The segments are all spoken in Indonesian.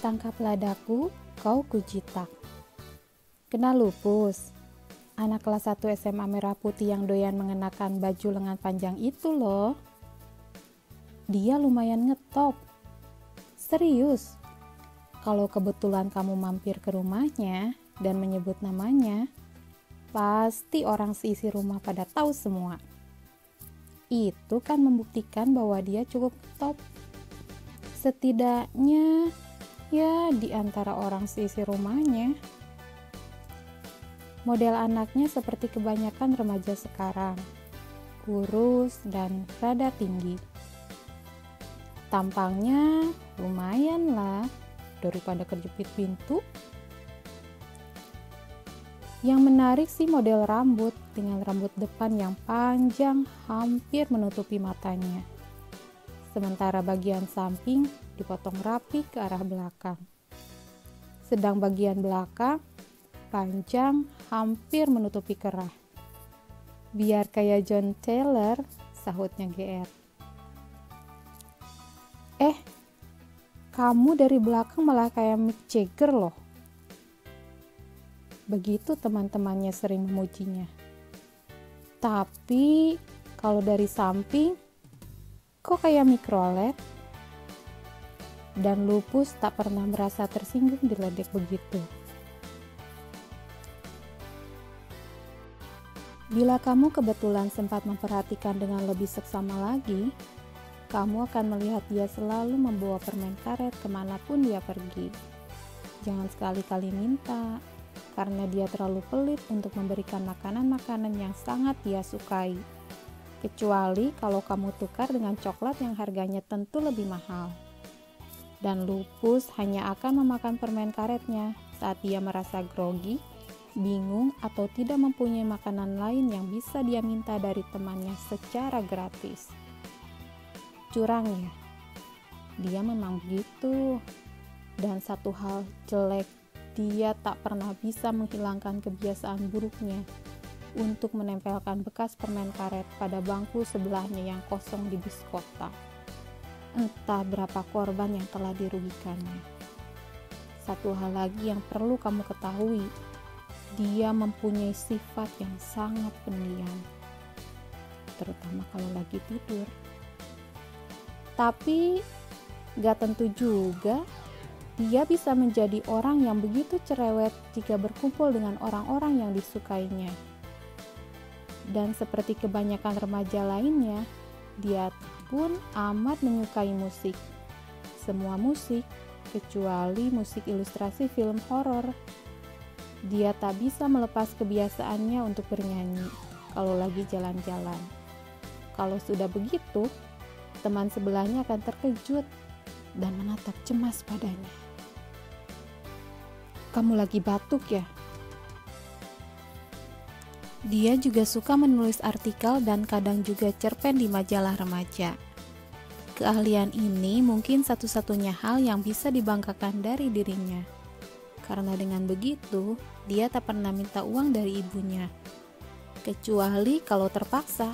Tangkaplah daku, kau kujitak. Kenal Lupus? Anak kelas 1 SMA merah putih yang doyan mengenakan baju lengan panjang itu loh. Dia lumayan ngetop. Serius. Kalau kebetulan kamu mampir ke rumahnya dan menyebut namanya, pasti orang seisi rumah pada tahu semua. Itu kan membuktikan bahwa dia cukup top. Setidaknya ya di antara orang seisi rumahnya. Model anaknya seperti kebanyakan remaja sekarang, kurus dan rada tinggi. Tampangnya lumayan lah daripada kejepit pintu. Yang menarik sih model rambut dengan rambut depan yang panjang hampir menutupi matanya. Sementara bagian samping dipotong rapi ke arah belakang. Sedang bagian belakang panjang hampir menutupi kerah. Biar kayak John Taylor, sahutnya GR. Kamu dari belakang malah kayak Mick Jagger loh. Begitu teman-temannya sering memujinya. Tapi kalau dari samping, kok kayak mikrolet? Dan Lupus tak pernah merasa tersinggung diledek begitu. Bila kamu kebetulan sempat memperhatikan dengan lebih seksama lagi, kamu akan melihat dia selalu membawa permen karet kemanapun dia pergi. Jangan sekali-kali minta, karena dia terlalu pelit untuk memberikan makanan-makanan yang sangat dia sukai. Kecuali kalau kamu tukar dengan coklat yang harganya tentu lebih mahal. Dan Lupus hanya akan memakan permen karetnya saat dia merasa grogi, bingung, atau tidak mempunyai makanan lain yang bisa dia minta dari temannya secara gratis. Curang ya? Dia memang begitu. Dan satu hal jelek, dia tak pernah bisa menghilangkan kebiasaan buruknya untuk menempelkan bekas permen karet pada bangku sebelahnya yang kosong di bis kota. Entah berapa korban yang telah dirugikannya. Satu hal lagi yang perlu kamu ketahui, dia mempunyai sifat yang sangat pendiam, terutama kalau lagi tidur. Tapi gak tentu juga dia bisa menjadi orang yang begitu cerewet jika berkumpul dengan orang-orang yang disukainya. Dan seperti kebanyakan remaja lainnya, dia pun amat menyukai musik. Semua musik, kecuali musik ilustrasi film horor. Dia tak bisa melepas kebiasaannya untuk bernyanyi kalau lagi jalan-jalan. Kalau sudah begitu, teman sebelahnya akan terkejut dan menatap cemas padanya. Kamu lagi batuk ya? Dia juga suka menulis artikel dan kadang juga cerpen di majalah remaja. Keahlian ini mungkin satu-satunya hal yang bisa dibanggakan dari dirinya. Karena dengan begitu, dia tak pernah minta uang dari ibunya. Kecuali kalau terpaksa.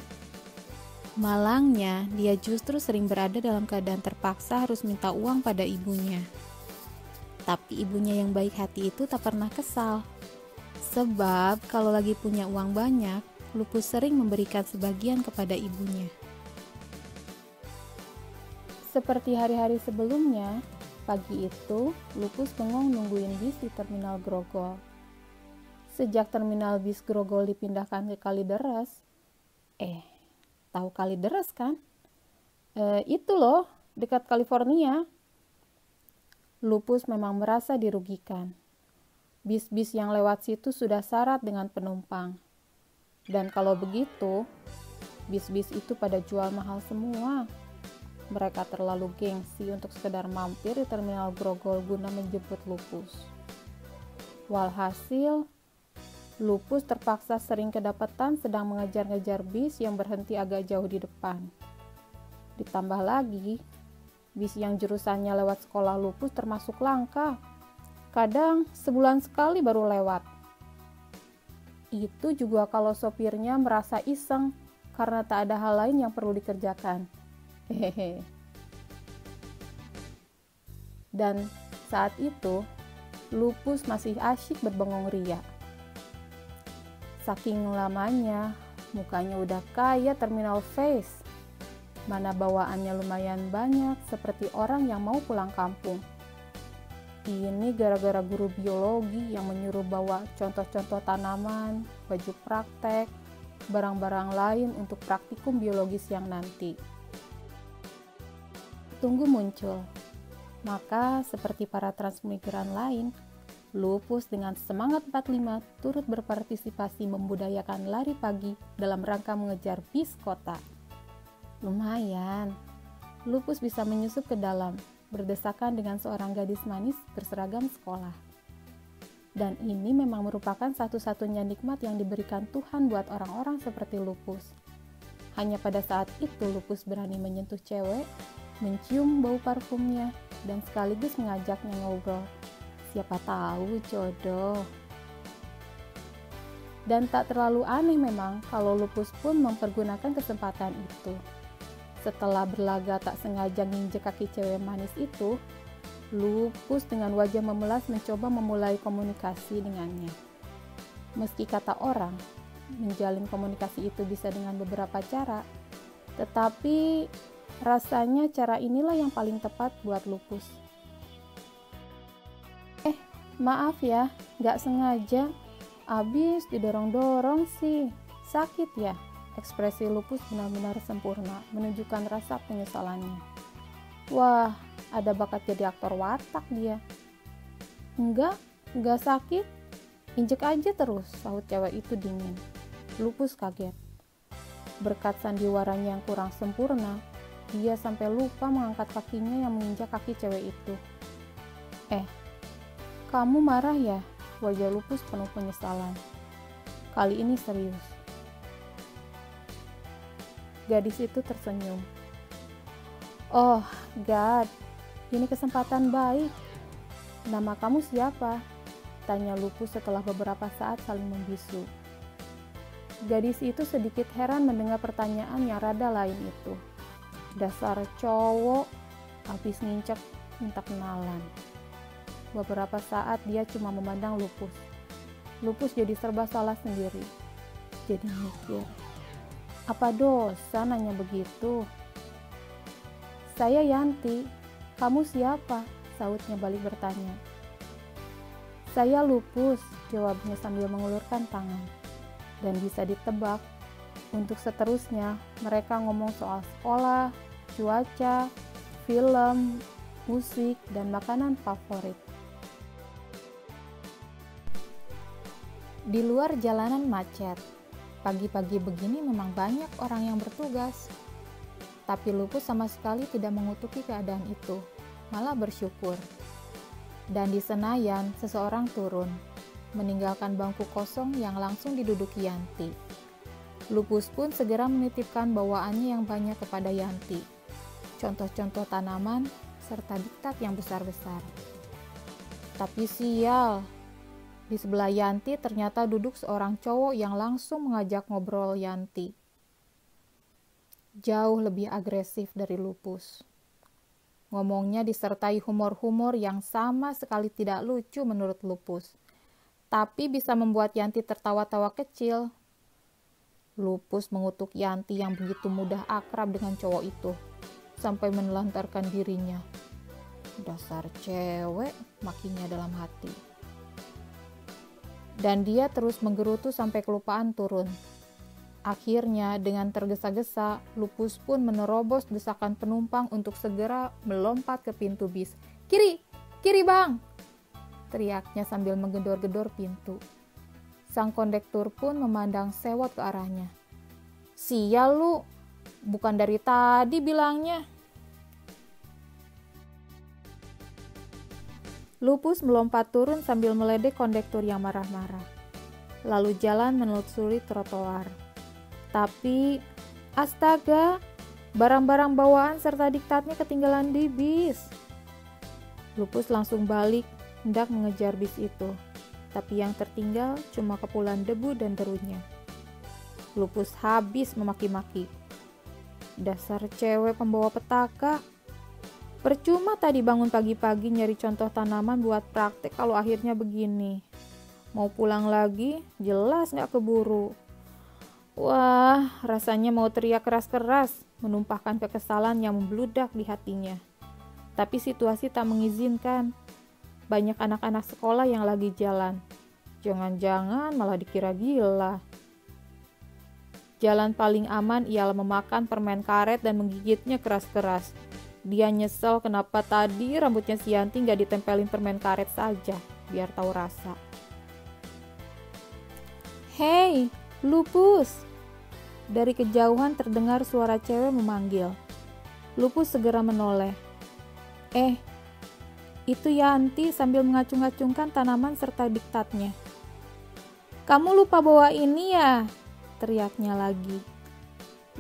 Malangnya, dia justru sering berada dalam keadaan terpaksa harus minta uang pada ibunya. Tapi ibunya yang baik hati itu tak pernah kesal. Sebab kalau lagi punya uang banyak, Lupus sering memberikan sebagian kepada ibunya. Seperti hari-hari sebelumnya, pagi itu Lupus bengong nungguin bis di terminal Grogol. Sejak terminal bis Grogol dipindahkan ke Kalideres, tahu Kalideres kan? Itu loh, dekat California. Lupus memang merasa dirugikan. Bis-bis yang lewat situ sudah syarat dengan penumpang. Dan kalau begitu, bis-bis itu pada jual mahal semua. Mereka terlalu gengsi untuk sekedar mampir di terminal Grogol guna menjemput Lupus. Walhasil, Lupus terpaksa sering kedapatan sedang mengejar-ngejar bis yang berhenti agak jauh di depan. Ditambah lagi, bis yang jurusannya lewat sekolah Lupus termasuk langka. Kadang sebulan sekali baru lewat. Itu juga kalau sopirnya merasa iseng karena tak ada hal lain yang perlu dikerjakan. Dan Saat itu, Lupus masih asyik berbengong ria. Saking lamanya, mukanya udah kayak terminal face. Mana bawaannya lumayan banyak seperti orang yang mau pulang kampung. Ini gara-gara guru biologi yang menyuruh bawa contoh-contoh tanaman, baju praktek, barang-barang lain untuk praktikum biologis yang nanti. Tunggu muncul. Maka seperti para transmigran lain, Lupus dengan semangat 45 turut berpartisipasi membudayakan lari pagi dalam rangka mengejar bis kota. Lumayan, Lupus bisa menyusup ke dalam, berdesakan dengan seorang gadis manis berseragam sekolah. Dan ini memang merupakan satu-satunya nikmat yang diberikan Tuhan buat orang-orang seperti Lupus. Hanya pada saat itu Lupus berani menyentuh cewek, mencium bau parfumnya, dan sekaligus mengajaknya ngobrol. Siapa tahu jodoh. Dan tak terlalu aneh memang kalau Lupus pun mempergunakan kesempatan itu. Setelah berlaga tak sengaja nginjek kaki cewek manis itu, Lupus dengan wajah memelas mencoba memulai komunikasi dengannya. Meski kata orang, menjalin komunikasi itu bisa dengan beberapa cara, tetapi rasanya cara inilah yang paling tepat buat Lupus. Maaf ya, gak sengaja. Abis didorong-dorong sih. Sakit ya? Ekspresi Lupus benar-benar sempurna, menunjukkan rasa penyesalannya. Wah, ada bakat jadi aktor watak dia. Enggak sakit. Injek aja terus, sahut cewek itu dingin. Lupus kaget. Berkat sandiwaranya yang kurang sempurna, dia sampai lupa mengangkat kakinya yang menginjak kaki cewek itu. Kamu marah ya? Wajah Lupus penuh penyesalan. Kali ini serius. Gadis itu tersenyum. Oh, God, ini kesempatan baik. Nama kamu siapa? Tanya Lupus setelah beberapa saat saling membisu. Gadis itu sedikit heran mendengar pertanyaan yang rada lain itu. Dasar cowok, habis ngincek minta kenalan. Beberapa saat dia cuma memandang Lupus. Lupus jadi serba salah sendiri. Jadi mikir, apa dosa nanya begitu? Saya Yanti, kamu siapa? Sahutnya balik bertanya. Saya Lupus, jawabnya sambil mengulurkan tangan. Dan bisa ditebak, untuk seterusnya mereka ngomong soal sekolah, cuaca, film, musik, dan makanan favorit. Di luar jalanan macet. Pagi-pagi begini memang banyak orang yang bertugas. Tapi Lupus sama sekali tidak mengutuki keadaan itu, malah bersyukur. Dan di Senayan, seseorang turun, meninggalkan bangku kosong yang langsung diduduki Yanti. Lupus pun segera menitipkan bawaannya yang banyak kepada Yanti. Contoh-contoh tanaman, serta diktat yang besar-besar. Tapi sial, di sebelah Yanti ternyata duduk seorang cowok yang langsung mengajak ngobrol Yanti. Jauh lebih agresif dari Lupus. Ngomongnya disertai humor-humor yang sama sekali tidak lucu menurut Lupus, tapi bisa membuat Yanti tertawa-tawa kecil. Lupus mengutuk Yanti yang begitu mudah akrab dengan cowok itu, sampai menelantarkan dirinya. Dasar cewek, makinya dalam hati. Dan dia terus menggerutu sampai kelupaan turun. Akhirnya dengan tergesa-gesa, Lupus pun menerobos desakan penumpang untuk segera melompat ke pintu bis. Kiri bang! Teriaknya sambil menggedor-gedor pintu. Sang kondektur pun memandang sewot ke arahnya. Sial lu, bukan dari tadi bilangnya. Lupus melompat turun sambil meledek kondektur yang marah-marah. Lalu jalan menelusuri trotoar. Tapi, astaga, barang-barang bawaan serta diktatnya ketinggalan di bis. Lupus langsung balik, hendak mengejar bis itu. Tapi yang tertinggal cuma kepulan debu dan derunya. Lupus habis memaki-maki. Dasar cewek pembawa petaka. Percuma tadi bangun pagi-pagi nyari contoh tanaman buat praktek kalau akhirnya begini. Mau pulang lagi, jelas gak keburu. Wah, rasanya mau teriak keras-keras, menumpahkan kekesalan yang membludak di hatinya. Tapi situasi tak mengizinkan. Banyak anak-anak sekolah yang lagi jalan. Jangan-jangan malah dikira gila. Jalan paling aman ialah memakan permen karet dan menggigitnya keras-keras. Dia nyesel kenapa tadi rambutnya si Yanti gak ditempelin permen karet saja, biar tahu rasa. Hei, Lupus! Dari kejauhan terdengar suara cewek memanggil. Lupus segera menoleh. Itu Yanti sambil mengacung-acungkan tanaman serta diktatnya. Kamu lupa bawa ini ya? Teriaknya lagi.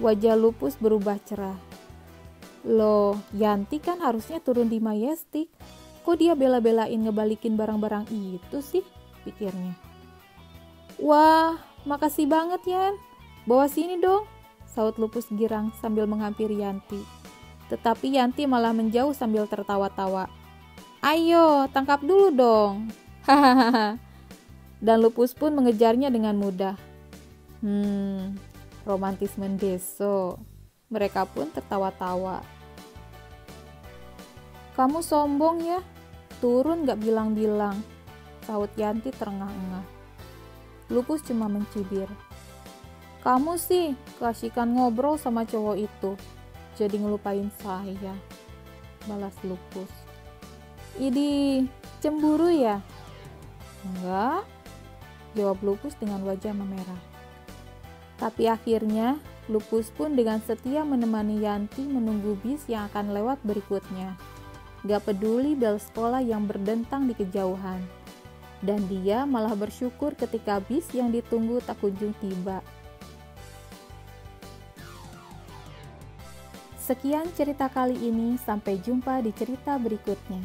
Wajah Lupus berubah cerah. Loh, Yanti kan harusnya turun di Majestic. Kok dia bela-belain ngebalikin barang-barang itu sih? Pikirnya. Wah, makasih banget Yan. Bawa sini dong, saut Lupus girang sambil menghampiri Yanti. Tetapi Yanti malah menjauh sambil tertawa-tawa. Ayo, tangkap dulu dong. Hahaha. Dan Lupus pun mengejarnya dengan mudah. Romantis mendeso. Mereka pun tertawa-tawa. Kamu sombong ya, turun gak bilang-bilang, saut Yanti terengah-engah. Lupus cuma mencibir. Kamu sih keasikan ngobrol sama cowok itu, jadi ngelupain saya, balas Lupus. Idi, cemburu ya? Enggak, jawab Lupus dengan wajah memerah. Tapi akhirnya Lupus pun dengan setia menemani Yanti menunggu bis yang akan lewat berikutnya. Gak peduli bel sekolah yang berdentang di kejauhan. Dan dia malah bersyukur ketika bis yang ditunggu tak kunjung tiba. Sekian cerita kali ini, sampai jumpa di cerita berikutnya.